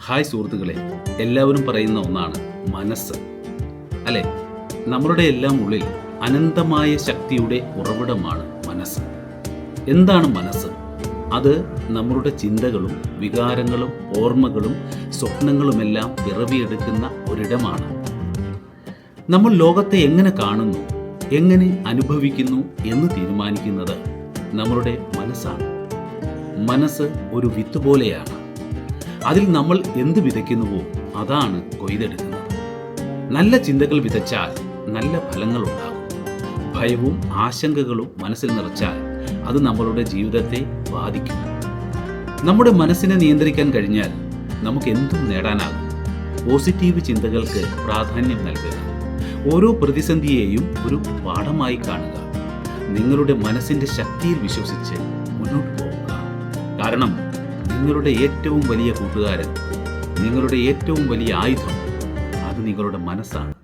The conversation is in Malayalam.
ഹായ് സുഹൃത്തുക്കളെ, എല്ലാവരും പറയുന്ന ഒന്നാണ് മനസ്സ്, അല്ലേ? നമ്മളുടെ എല്ലാം ഉള്ളിൽ അനന്തമായ ശക്തിയുടെ ഉറവിടമാണ് മനസ്സ്. എന്താണ് മനസ്സ്? അത് നമ്മളുടെ ചിന്തകളും വികാരങ്ങളും ഓർമ്മകളും സ്വപ്നങ്ങളുമെല്ലാം പിറവിയെടുക്കുന്ന ഒരിടമാണ്. നമ്മൾ ലോകത്തെ എങ്ങനെ കാണുന്നു, എങ്ങനെ അനുഭവിക്കുന്നു എന്ന് തീരുമാനിക്കുന്നത് നമ്മളുടെ മനസ്സാണ്. മനസ്സ് ഒരു വിത്ത് പോലെയാണ്. അതിൽ നമ്മൾ എന്ത് വിതയ്ക്കുന്നുവോ അതാണ് കൊയ്തെടുക്കുന്നത്. നല്ല ചിന്തകൾ വിതച്ചാൽ നല്ല ഫലങ്ങൾ ഉണ്ടാകും. ഭയവും ആശങ്കകളും മനസ്സിൽ നിറച്ചാൽ അത് നമ്മളുടെ ജീവിതത്തെ ബാധിക്കും. നമ്മുടെ മനസ്സിനെ നിയന്ത്രിക്കാൻ കഴിഞ്ഞാൽ നമുക്ക് എന്തും നേടാനാകും. പോസിറ്റീവ് ചിന്തകൾക്ക് പ്രാധാന്യം നൽകുക. ഓരോ പ്രതിസന്ധിയെയും ഒരു പാഠമായി കാണുക. നിങ്ങളുടെ മനസ്സിന്റെ ശക്തിയിൽ വിശ്വസിച്ച് മുന്നോട്ട് പോവുക. കാരണം നിങ്ങളുടെ ഏറ്റവും വലിയ കൂട്ടുകാരൻ, നിങ്ങളുടെ ഏറ്റവും വലിയ ആയുധം അത് നിങ്ങളുടെ മനസ്സാണ്.